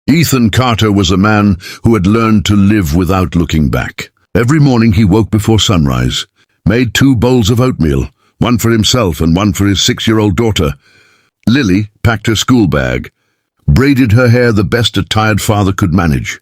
Ethan Carter was a man who had learned to live without looking back. Every morning he woke before sunrise, made 2 bowls of oatmeal, one for himself and one for his 6-year-old daughter. Lily packed her school bag, braided her hair the best a tired father could manage,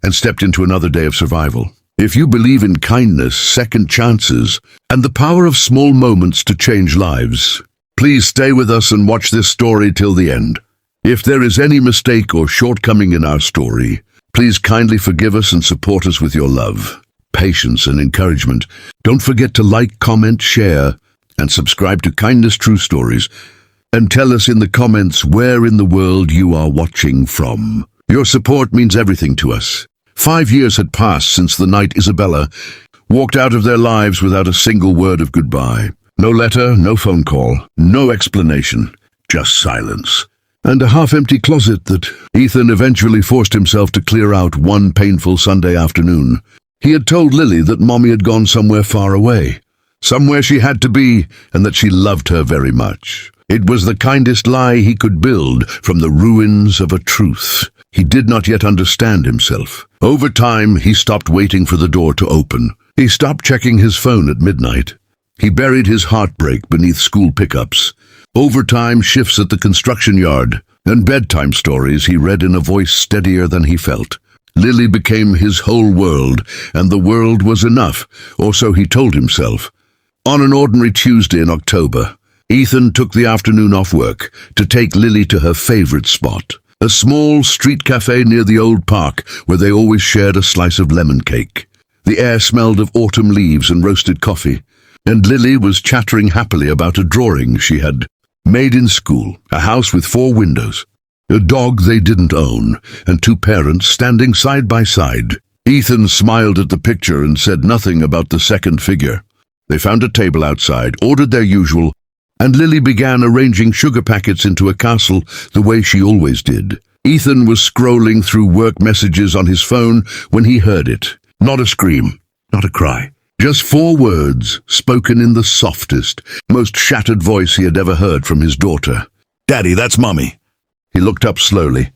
and stepped into another day of survival. If you believe in kindness, second chances, and the power of small moments to change lives, please stay with us and watch this story till the end. If there is any mistake or shortcoming in our story, please kindly forgive us and support us with your love, patience, and encouragement. Don't forget to like, comment, share, and subscribe to Kindness True Stories, and tell us in the comments where in the world you are watching from. Your support means everything to us. 5 years had passed since the night Isabella walked out of their lives without a single word of goodbye. No letter, no phone call, no explanation, just silence. And a half-empty closet that Ethan eventually forced himself to clear out one painful Sunday afternoon. He had told Lily that Mommy had gone somewhere far away, somewhere she had to be, and that she loved her very much. It was the kindest lie he could build from the ruins of a truth. He did not yet understand himself. Over time, he stopped waiting for the door to open. He stopped checking his phone at midnight. He buried his heartbreak beneath school pickups, overtime shifts at the construction yard, and bedtime stories he read in a voice steadier than he felt. Lily became his whole world, and the world was enough, or so he told himself. On an ordinary Tuesday in October, Ethan took the afternoon off work to take Lily to her favorite spot, a small street cafe near the old park where they always shared a slice of lemon cake. The air smelled of autumn leaves and roasted coffee, and Lily was chattering happily about a drawing she had made in school, a house with 4 windows, a dog they didn't own, and 2 parents standing side by side. Ethan smiled at the picture and said nothing about the second figure. They found a table outside, ordered their usual, and Lily began arranging sugar packets into a castle the way she always did. Ethan was scrolling through work messages on his phone when he heard it. Not a scream, not a cry. Just 4 words, spoken in the softest, most shattered voice he had ever heard from his daughter. "Daddy, that's Mommy." He looked up slowly,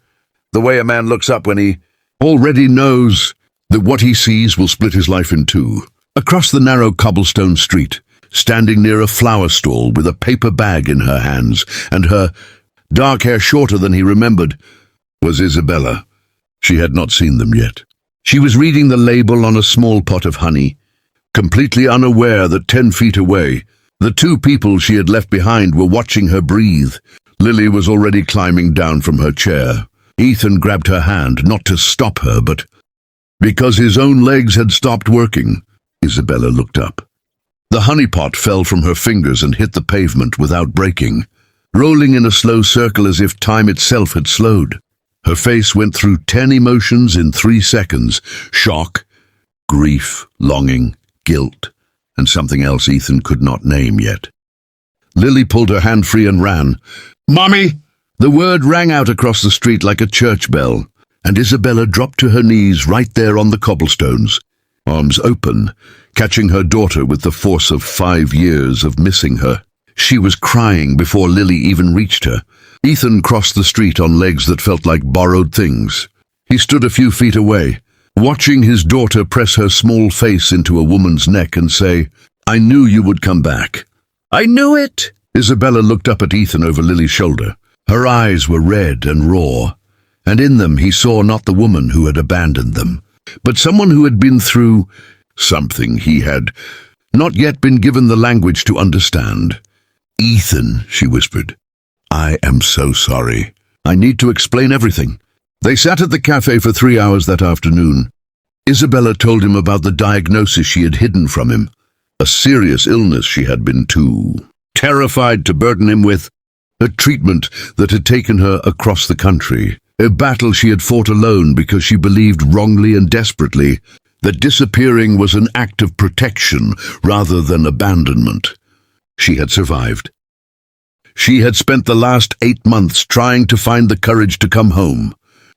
the way a man looks up when he already knows that what he sees will split his life in 2. Across the narrow cobblestone street, standing near a flower stall with a paper bag in her hands and her dark hair shorter than he remembered, was Isabella. She had not seen them yet. She was reading the label on a small pot of honey, completely unaware that 10 feet away, the 2 people she had left behind were watching her breathe. Lily was already climbing down from her chair. Ethan grabbed her hand, not to stop her, but because his own legs had stopped working. Isabella looked up. The honey pot fell from her fingers and hit the pavement without breaking, rolling in a slow circle as if time itself had slowed. Her face went through 10 emotions in 3 seconds: shock, grief, longing, guilt, and something else Ethan could not name yet. Lily pulled her hand free and ran. "Mommy!" The word rang out across the street like a church bell, and Isabella dropped to her knees right there on the cobblestones, arms open, catching her daughter with the force of 5 years of missing her. She was crying before Lily even reached her. Ethan crossed the street on legs that felt like borrowed things. He stood a few feet away, watching his daughter press her small face into a woman's neck and say, "I knew you would come back." "I knew it!" Isabella looked up at Ethan over Lily's shoulder. Her eyes were red and raw, and in them he saw not the woman who had abandoned them, but someone who had been through something he had not yet been given the language to understand. "Ethan," she whispered, "I am so sorry. I need to explain everything." They sat at the cafe for 3 hours that afternoon. Isabella told him about the diagnosis she had hidden from him, a serious illness she had been too terrified to burden him with, a treatment that had taken her across the country, a battle she had fought alone because she believed wrongly and desperately that disappearing was an act of protection rather than abandonment. She had survived. She had spent the last 8 months trying to find the courage to come home.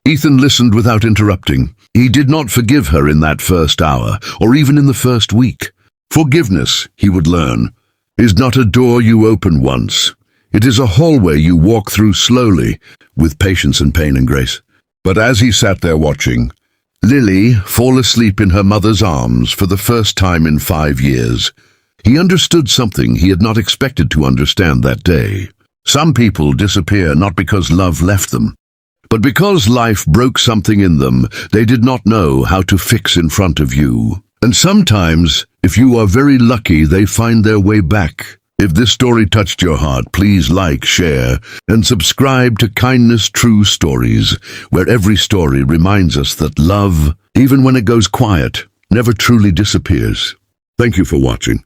Ethan listened without interrupting. He did not forgive her in that first hour, or even in the first week. Forgiveness, he would learn, is not a door you open once. It is a hallway you walk through slowly, with patience and pain and grace. But as he sat there watching, Lily fall asleep in her mother's arms for the first time in 5 years, he understood something he had not expected to understand that day. Some people disappear not because love left them, but because life broke something in them they did not know how to fix in front of you. And sometimes, if you are very lucky, they find their way back. If this story touched your heart, please like, share, and subscribe to Kindness True Stories, where every story reminds us that love, even when it goes quiet, never truly disappears. Thank you for watching.